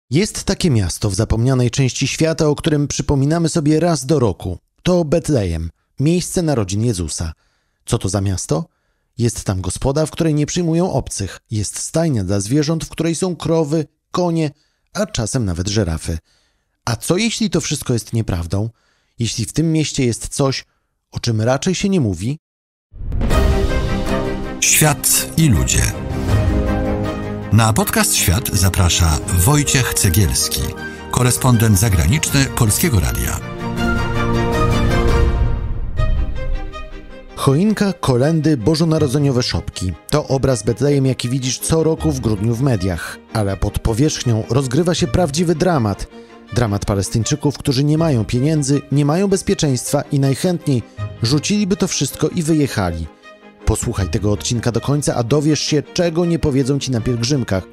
Jest takie miasto w zapomnianej części świata, o którym przypominamy sobie raz do roku. To Betlejem, miejsce narodzin Jezusa. Co to za miasto? Jest tam gospoda, w której nie przyjmują obcych. Jest stajnia dla zwierząt, w której są krowy, konie, a czasem nawet żyrafy. A co jeśli to wszystko jest nieprawdą? Jeśli w tym mieście jest coś, o czym raczej się nie mówi? Świat i ludzie. Na podcast Świat zaprasza Wojciech Cegielski, korespondent zagraniczny Polskiego Radia. Choinka, kolędy, bożonarodzeniowe szopki. To obraz Betlejem, jaki widzisz co roku w grudniu w mediach. Ale pod powierzchnią rozgrywa się prawdziwy dramat. Dramat Palestyńczyków, którzy nie mają pieniędzy, nie mają bezpieczeństwa i najchętniej rzuciliby to wszystko i wyjechali. Posłuchaj tego odcinka do końca, a dowiesz się, czego nie powiedzą ci na pielgrzymkach.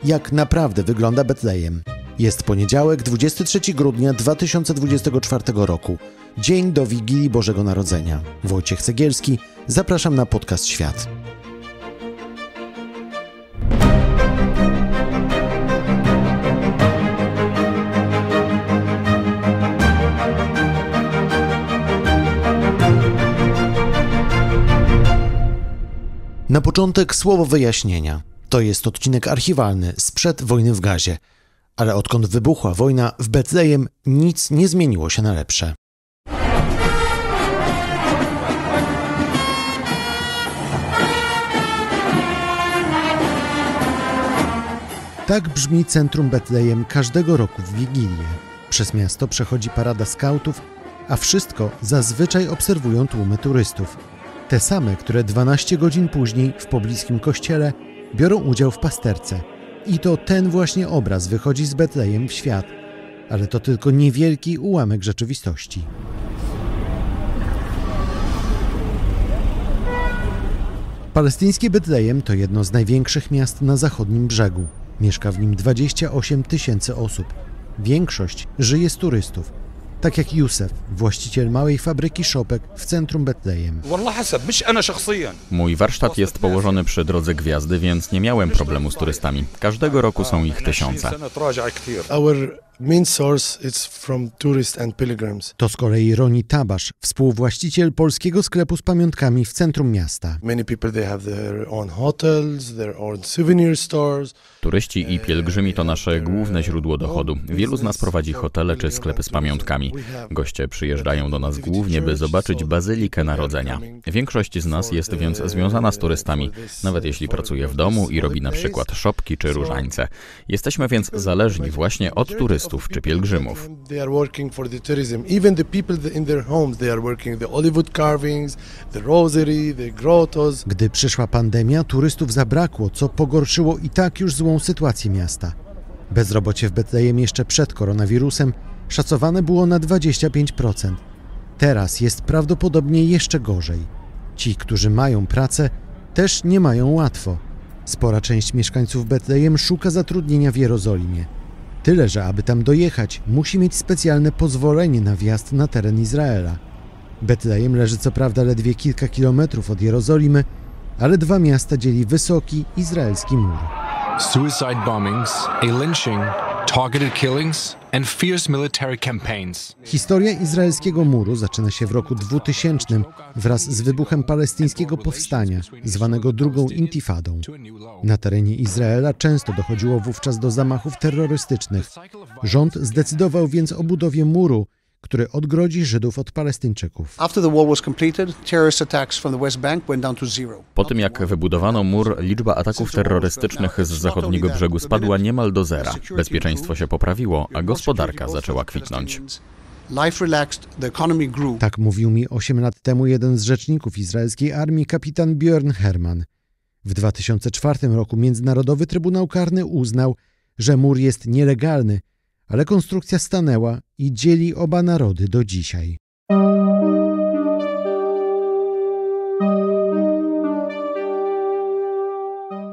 Jak naprawdę wygląda Betlejem. Jest poniedziałek, 23 grudnia 2024 roku. Dzień do Wigilii Bożego Narodzenia. Wojciech Cegielski, zapraszam na podcast Świat. Na początek słowo wyjaśnienia. To jest odcinek archiwalny sprzed wojny w Gazie. Ale odkąd wybuchła wojna, w Betlejem nic nie zmieniło się na lepsze. Tak brzmi centrum Betlejem każdego roku w Wigilię. Przez miasto przechodzi parada skautów, a wszystko zazwyczaj obserwują tłumy turystów. Te same, które 12 godzin później w pobliskim kościele biorą udział w pasterce. I to ten właśnie obraz wychodzi z Betlejem w świat. Ale to tylko niewielki ułamek rzeczywistości. Palestyńskie Betlejem to jedno z największych miast na zachodnim brzegu. Mieszka w nim 28 000 osób. Większość żyje z turystów. Tak jak Józef, właściciel małej fabryki szopek w centrum Betlejem. Mój warsztat jest położony przy drodze Gwiazdy, więc nie miałem problemu z turystami. Każdego roku są ich tysiące. To z kolei Roni Tabasz, współwłaściciel polskiego sklepu z pamiątkami w centrum miasta. Turyści i pielgrzymi to nasze główne źródło dochodu. Wielu z nas prowadzi hotele czy sklepy z pamiątkami. Goście przyjeżdżają do nas głównie, by zobaczyć Bazylikę Narodzenia. Większość z nas jest więc związana z turystami, nawet jeśli pracuje w domu i robi na przykład szopki czy różańce. Jesteśmy więc zależni właśnie od turystów czy pielgrzymów. Gdy przyszła pandemia, turystów zabrakło, co pogorszyło i tak już złą sytuację miasta. Bezrobocie w Betlejem jeszcze przed koronawirusem szacowane było na 25%. Teraz jest prawdopodobnie jeszcze gorzej. Ci, którzy mają pracę, też nie mają łatwo. Spora część mieszkańców Betlejem szuka zatrudnienia w Jerozolimie. Tyle, że aby tam dojechać, musi mieć specjalne pozwolenie na wjazd na teren Izraela. Betlejem leży co prawda ledwie kilka kilometrów od Jerozolimy, ale dwa miasta dzieli wysoki izraelski mur. Suicide bombings, a lynching, targeted killings and fierce military campaigns. Historia izraelskiego muru zaczyna się w roku 2000 wraz z wybuchem palestyńskiego powstania, zwanego drugą intifadą. Na terenie Izraela często dochodziło wówczas do zamachów terrorystycznych. Rząd zdecydował więc o budowie muru, który odgrodzi Żydów od Palestyńczyków. Po tym jak wybudowano mur, liczba ataków terrorystycznych z zachodniego brzegu spadła niemal do zera. Bezpieczeństwo się poprawiło, a gospodarka zaczęła kwitnąć. Tak mówił mi 8 lat temu jeden z rzeczników izraelskiej armii, kapitan Björn Herman. W 2004 roku Międzynarodowy Trybunał Karny uznał, że mur jest nielegalny, ale konstrukcja stanęła i dzieli oba narody do dzisiaj.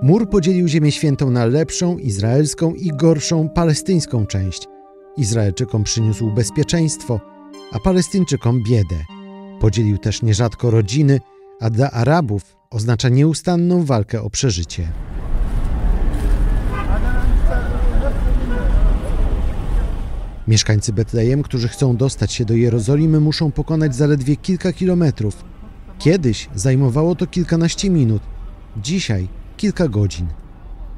Mur podzielił Ziemię Świętą na lepszą, izraelską i gorszą, palestyńską część. Izraelczykom przyniósł bezpieczeństwo, a Palestyńczykom biedę. Podzielił też nierzadko rodziny, a dla Arabów oznacza nieustanną walkę o przeżycie. Mieszkańcy Betlejem, którzy chcą dostać się do Jerozolimy, muszą pokonać zaledwie kilka kilometrów. Kiedyś zajmowało to kilkanaście minut, dzisiaj kilka godzin.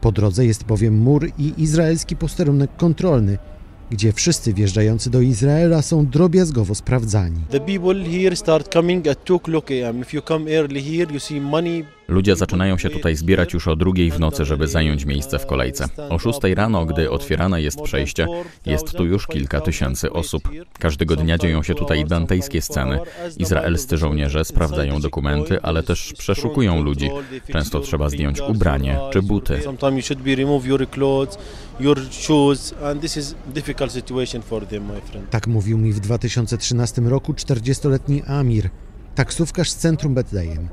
Po drodze jest bowiem mur i izraelski posterunek kontrolny, gdzie wszyscy wjeżdżający do Izraela są drobiazgowo sprawdzani. Ludzie zaczynają się tutaj zbierać już o 2:00 w nocy, żeby zająć miejsce w kolejce. O 6:00 rano, gdy otwierane jest przejście, jest tu już kilka tysięcy osób. Każdego dnia dzieją się tutaj dantejskie sceny. Izraelscy żołnierze sprawdzają dokumenty, ale też przeszukują ludzi. Często trzeba zdjąć ubranie czy buty. Tak mówił mi w 2013 roku 40-letni Amir, taksówkarz z centrum Betlejem.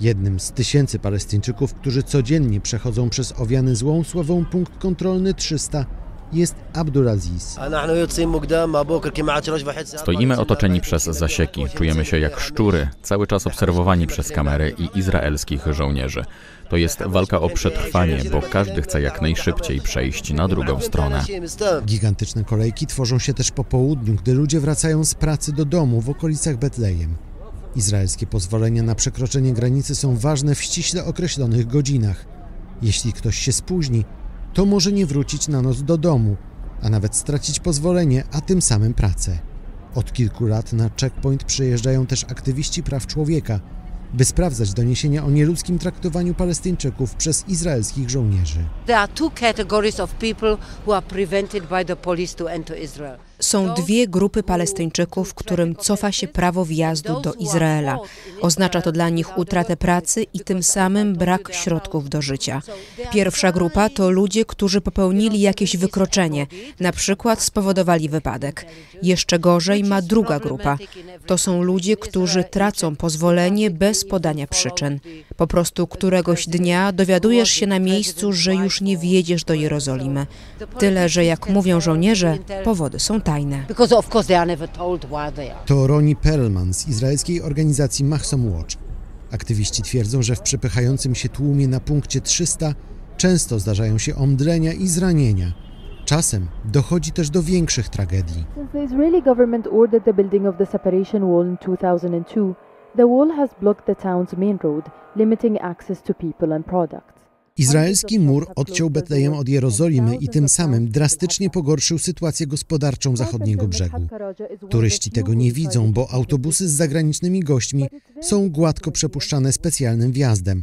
Jednym z tysięcy Palestyńczyków, którzy codziennie przechodzą przez owiany złą sławą punkt kontrolny 300, jest Abdulaziz. Stoimy otoczeni przez zasieki, czujemy się jak szczury, cały czas obserwowani przez kamery i izraelskich żołnierzy. To jest walka o przetrwanie, bo każdy chce jak najszybciej przejść na drugą stronę. Gigantyczne kolejki tworzą się też po południu, gdy ludzie wracają z pracy do domu w okolicach Betlejem. Izraelskie pozwolenia na przekroczenie granicy są ważne w ściśle określonych godzinach. Jeśli ktoś się spóźni, to może nie wrócić na noc do domu, a nawet stracić pozwolenie, a tym samym pracę. Od kilku lat na checkpoint przyjeżdżają też aktywiści praw człowieka, by sprawdzać doniesienia o nieludzkim traktowaniu Palestyńczyków przez izraelskich żołnierzy. Są dwie grupy Palestyńczyków, którym cofa się prawo wjazdu do Izraela. Oznacza to dla nich utratę pracy i tym samym brak środków do życia. Pierwsza grupa to ludzie, którzy popełnili jakieś wykroczenie, na przykład spowodowali wypadek. Jeszcze gorzej ma druga grupa. To są ludzie, którzy tracą pozwolenie bez podania przyczyn. Po prostu któregoś dnia dowiadujesz się na miejscu, że już nie wjedziesz do Jerozolimy. Tyle, że jak mówią żołnierze, powody są tajne. To Roni Perlman z izraelskiej organizacji Mahsom Watch. Aktywiści twierdzą, że w przepychającym się tłumie na punkcie 300 często zdarzają się omdlenia i zranienia. Czasem dochodzi też do większych tragedii. Since the Israeli government ordered the building of the separation wall in 2002, the wall has blocked the town's main road, limiting access to people and products. Izraelski mur odciął Betlejem od Jerozolimy i tym samym drastycznie pogorszył sytuację gospodarczą zachodniego brzegu. Turyści tego nie widzą, bo autobusy z zagranicznymi gośćmi są gładko przepuszczane specjalnym wjazdem.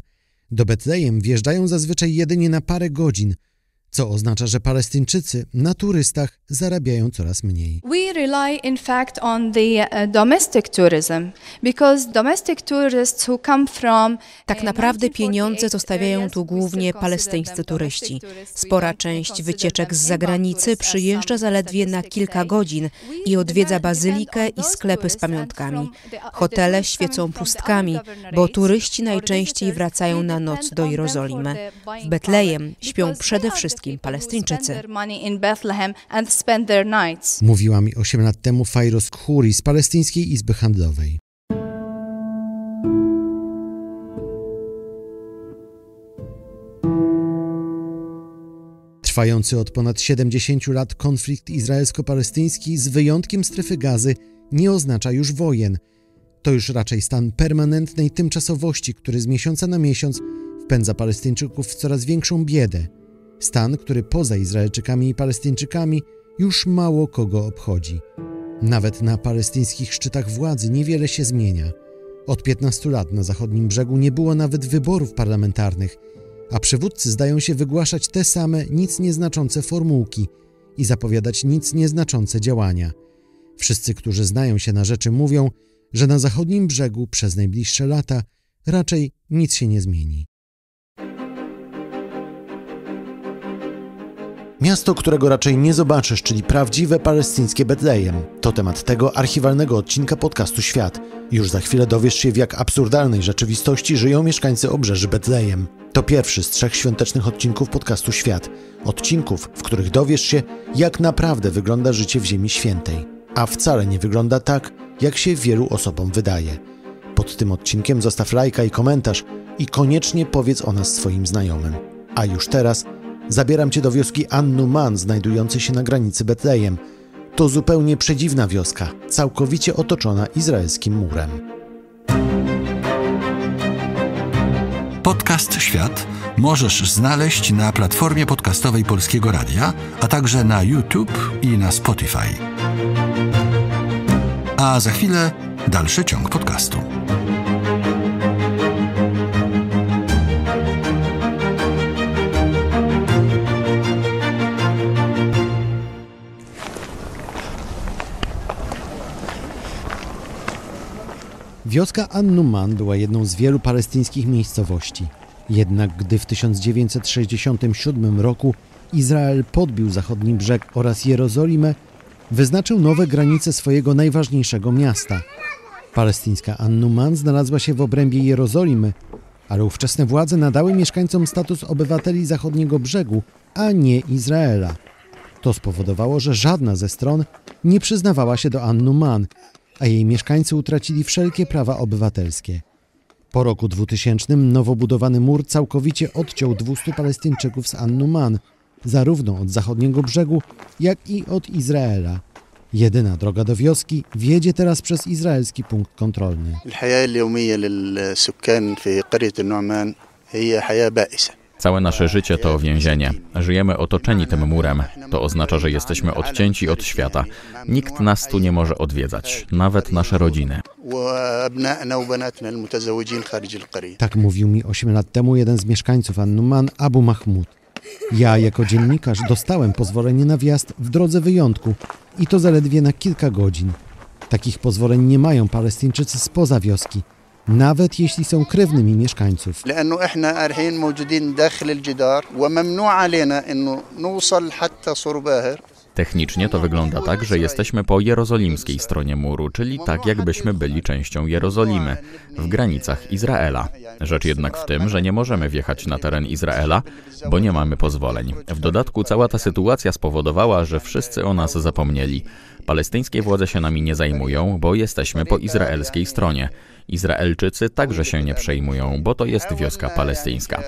Do Betlejem wjeżdżają zazwyczaj jedynie na parę godzin, co oznacza, że Palestyńczycy na turystach zarabiają coraz mniej. We rely in fact on the domestic tourism because domestic tourists who come from Tak naprawdę pieniądze zostawiają tu głównie palestyńscy turyści. Spora część wycieczek z zagranicy przyjeżdża zaledwie na kilka godzin i odwiedza bazylikę i sklepy z pamiątkami. Hotele świecą pustkami, bo turyści najczęściej wracają na noc do Jerozolimy. W Betlejem śpią przede wszystkim Palestyńczycy. Mówiła mi 8 lat temu Fajros Khoury z Palestyńskiej Izby Handlowej. Trwający od ponad 70 lat konflikt izraelsko-palestyński z wyjątkiem strefy Gazy nie oznacza już wojen. To już raczej stan permanentnej tymczasowości, który z miesiąca na miesiąc wpędza Palestyńczyków w coraz większą biedę. Stan, który poza Izraelczykami i Palestyńczykami już mało kogo obchodzi. Nawet na palestyńskich szczytach władzy niewiele się zmienia. Od 15 lat na zachodnim brzegu nie było nawet wyborów parlamentarnych, a przywódcy zdają się wygłaszać te same nic nieznaczące formułki i zapowiadać nic nieznaczące działania. Wszyscy, którzy znają się na rzeczy, mówią, że na zachodnim brzegu przez najbliższe lata raczej nic się nie zmieni. Miasto, którego raczej nie zobaczysz, czyli prawdziwe palestyńskie Betlejem. To temat tego archiwalnego odcinka podcastu Świat. Już za chwilę dowiesz się, w jak absurdalnej rzeczywistości żyją mieszkańcy obrzeży Betlejem. To pierwszy z 3 świątecznych odcinków podcastu Świat. Odcinków, w których dowiesz się, jak naprawdę wygląda życie w Ziemi Świętej. A wcale nie wygląda tak, jak się wielu osobom wydaje. Pod tym odcinkiem zostaw lajka i komentarz i koniecznie powiedz o nas swoim znajomym. A już teraz zabieram Cię do wioski An-Numan, znajdującej się na granicy Betlejem. To zupełnie przedziwna wioska, całkowicie otoczona izraelskim murem. Podcast Świat możesz znaleźć na platformie podcastowej Polskiego Radia, a także na YouTube i na Spotify. A za chwilę dalszy ciąg podcastu. Wioska An-Numan była jedną z wielu palestyńskich miejscowości. Jednak gdy w 1967 roku Izrael podbił zachodni brzeg oraz Jerozolimę, wyznaczył nowe granice swojego najważniejszego miasta. Palestyńska An-Numan znalazła się w obrębie Jerozolimy, ale ówczesne władze nadały mieszkańcom status obywateli zachodniego brzegu, a nie Izraela. To spowodowało, że żadna ze stron nie przyznawała się do An-Numan, a jej mieszkańcy utracili wszelkie prawa obywatelskie. Po roku 2000 nowo budowany mur całkowicie odciął 200 Palestyńczyków z An-Numan, zarówno od zachodniego brzegu, jak i od Izraela. Jedyna droga do wioski wiedzie teraz przez izraelski punkt kontrolny. Całe nasze życie to więzienie. Żyjemy otoczeni tym murem. To oznacza, że jesteśmy odcięci od świata. Nikt nas tu nie może odwiedzać, nawet nasze rodziny. Tak mówił mi 8 lat temu jeden z mieszkańców An-Numan, Abu Mahmud. Ja jako dziennikarz dostałem pozwolenie na wjazd w drodze wyjątku i to zaledwie na kilka godzin. Takich pozwoleń nie mają Palestyńczycy spoza wioski, nawet jeśli są krewnymi mieszkańców. Technicznie to wygląda tak, że jesteśmy po jerozolimskiej stronie muru, czyli tak jakbyśmy byli częścią Jerozolimy, w granicach Izraela. Rzecz jednak w tym, że nie możemy wjechać na teren Izraela, bo nie mamy pozwoleń. W dodatku cała ta sytuacja spowodowała, że wszyscy o nas zapomnieli. Palestyńskie władze się nami nie zajmują, bo jesteśmy po izraelskiej stronie. Izraelczycy także się nie przejmują, bo to jest wioska palestyńska.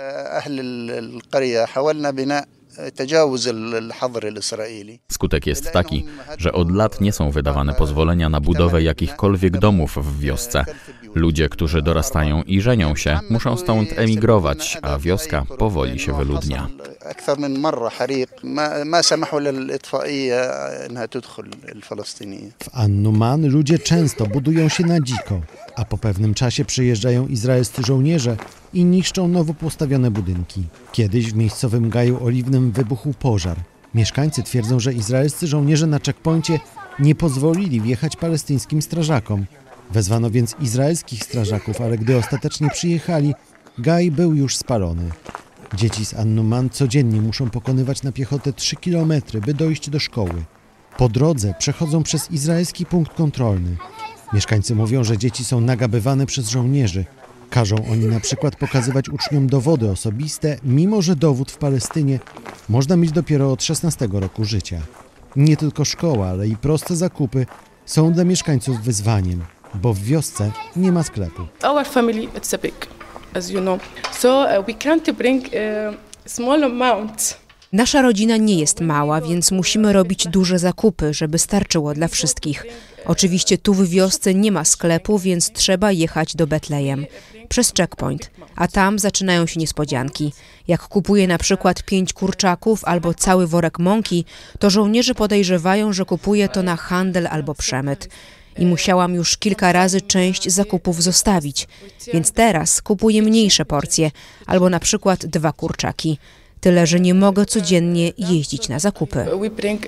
Skutek jest taki, że od lat nie są wydawane pozwolenia na budowę jakichkolwiek domów w wiosce. Ludzie, którzy dorastają i żenią się, muszą stąd emigrować, a wioska powoli się wyludnia. W An-Numan ludzie często budują się na dziko, a po pewnym czasie przyjeżdżają izraelscy żołnierze i niszczą nowo postawione budynki. Kiedyś w miejscowym gaju oliwnym wybuchł pożar. Mieszkańcy twierdzą, że izraelscy żołnierze na checkpoincie nie pozwolili wjechać palestyńskim strażakom. Wezwano więc izraelskich strażaków, ale gdy ostatecznie przyjechali, gaj był już spalony. Dzieci z An-Numan codziennie muszą pokonywać na piechotę 3 kilometry, by dojść do szkoły. Po drodze przechodzą przez izraelski punkt kontrolny. Mieszkańcy mówią, że dzieci są nagabywane przez żołnierzy. Każą oni na przykład pokazywać uczniom dowody osobiste, mimo że dowód w Palestynie można mieć dopiero od 16 roku życia. Nie tylko szkoła, ale i proste zakupy są dla mieszkańców wyzwaniem, bo w wiosce nie ma sklepu. Our family it's a big, as you know. So we can't bring small amounts. Nasza rodzina nie jest mała, więc musimy robić duże zakupy, żeby starczyło dla wszystkich. Oczywiście tu w wiosce nie ma sklepu, więc trzeba jechać do Betlejem przez checkpoint, a tam zaczynają się niespodzianki. Jak kupuję na przykład 5 kurczaków albo cały worek mąki, to żołnierze podejrzewają, że kupuję to na handel albo przemyt. I musiałam już kilka razy część zakupów zostawić, więc teraz kupuję mniejsze porcje albo na przykład 2 kurczaki. Tyle, że nie mogę codziennie jeździć na zakupy. We bring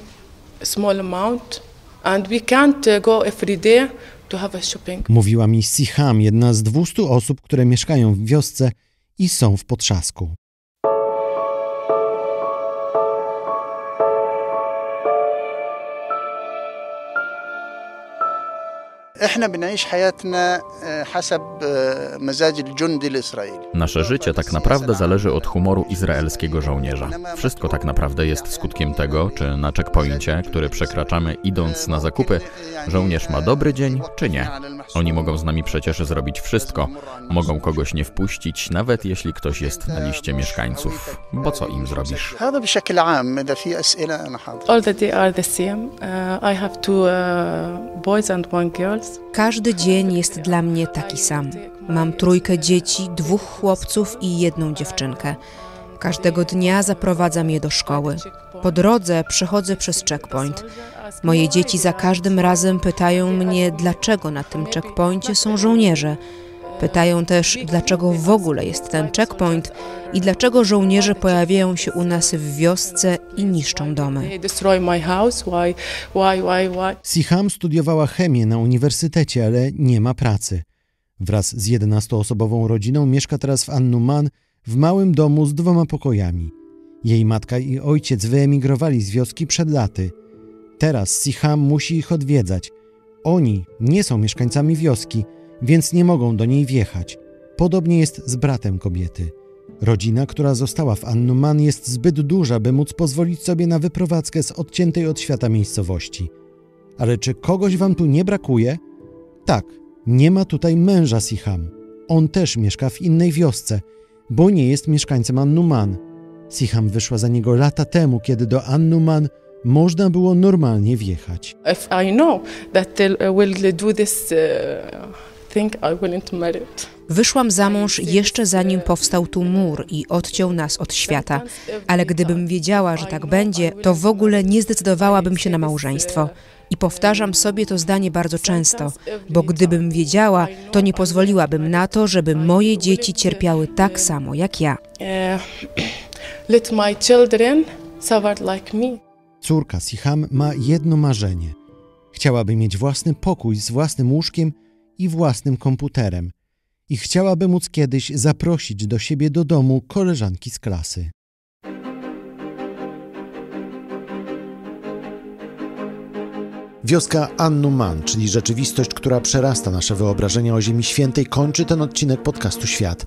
a small amount and we can't go every day to have a shopping. Mówiła mi Siham, jedna z 200 osób, które mieszkają w wiosce i są w potrzasku. Nasze życie tak naprawdę zależy od humoru izraelskiego żołnierza. Wszystko tak naprawdę jest skutkiem tego, czy na checkpoincie, który przekraczamy idąc na zakupy, żołnierz ma dobry dzień, czy nie. Oni mogą z nami przecież zrobić wszystko. Mogą kogoś nie wpuścić, nawet jeśli ktoś jest na liście mieszkańców. Bo co im zrobisz? All the day are the same. I have two boys and one girl. Każdy dzień jest dla mnie taki sam. Mam 3 dzieci, 2 chłopców i 1 dziewczynkę. Każdego dnia zaprowadzam je do szkoły. Po drodze przechodzę przez checkpoint. Moje dzieci za każdym razem pytają mnie, dlaczego na tym checkpoincie są żołnierze. Pytają też, dlaczego w ogóle jest ten checkpoint i dlaczego żołnierze pojawiają się u nas w wiosce i niszczą domy. Siham studiowała chemię na uniwersytecie, ale nie ma pracy. Wraz z 11-osobową rodziną mieszka teraz w An-Numan, w małym domu z 2 pokojami. Jej matka i ojciec wyemigrowali z wioski przed laty. Teraz Siham musi ich odwiedzać. Oni nie są mieszkańcami wioski, więc nie mogą do niej wjechać. Podobnie jest z bratem kobiety. Rodzina, która została w An-Numan, jest zbyt duża, by móc pozwolić sobie na wyprowadzkę z odciętej od świata miejscowości. Ale czy kogoś wam tu nie brakuje? Tak, nie ma tutaj męża Siham. On też mieszka w innej wiosce, bo nie jest mieszkańcem An-Numan. Siham wyszła za niego lata temu, kiedy do An-Numan można było normalnie wjechać. If I know that they will do this thing, I wouldn't marry it. Wyszłam za mąż jeszcze zanim powstał tu mur i odciął nas od świata. Ale gdybym wiedziała, że tak będzie, to w ogóle nie zdecydowałabym się na małżeństwo. I powtarzam sobie to zdanie bardzo często, bo gdybym wiedziała, to nie pozwoliłabym na to, żeby moje dzieci cierpiały tak samo jak ja. Let my children suffer like me. Córka Siham ma jedno marzenie. Chciałaby mieć własny pokój z własnym łóżkiem i własnym komputerem. I chciałaby móc kiedyś zaprosić do siebie do domu koleżanki z klasy. Wioska An-Numan, czyli rzeczywistość, która przerasta nasze wyobrażenia o Ziemi Świętej, kończy ten odcinek podcastu Świat.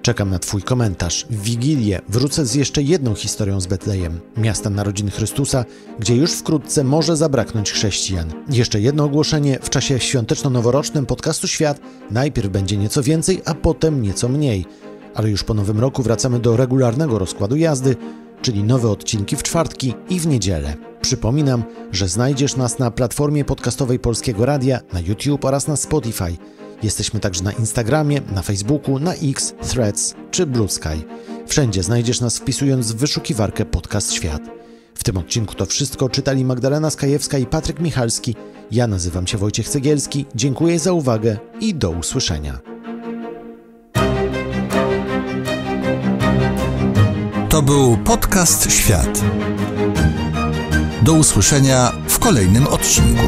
Czekam na Twój komentarz. W Wigilię wrócę z jeszcze jedną historią z Betlejem, miasta narodzin Chrystusa, gdzie już wkrótce może zabraknąć chrześcijan. Jeszcze jedno ogłoszenie. W czasie świąteczno-noworocznym podcastu Świat najpierw będzie nieco więcej, a potem nieco mniej. Ale już po nowym roku wracamy do regularnego rozkładu jazdy, czyli nowe odcinki w czwartki i w niedzielę. Przypominam, że znajdziesz nas na platformie podcastowej Polskiego Radia, na YouTube oraz na Spotify. Jesteśmy także na Instagramie, na Facebooku, na X, Threads czy Blue Sky. Wszędzie znajdziesz nas wpisując w wyszukiwarkę Podcast Świat. W tym odcinku to wszystko. Czytali Magdalena Skajewska i Patryk Michalski. Ja nazywam się Wojciech Cegielski. Dziękuję za uwagę i do usłyszenia. To był Podcast Świat. Do usłyszenia w kolejnym odcinku.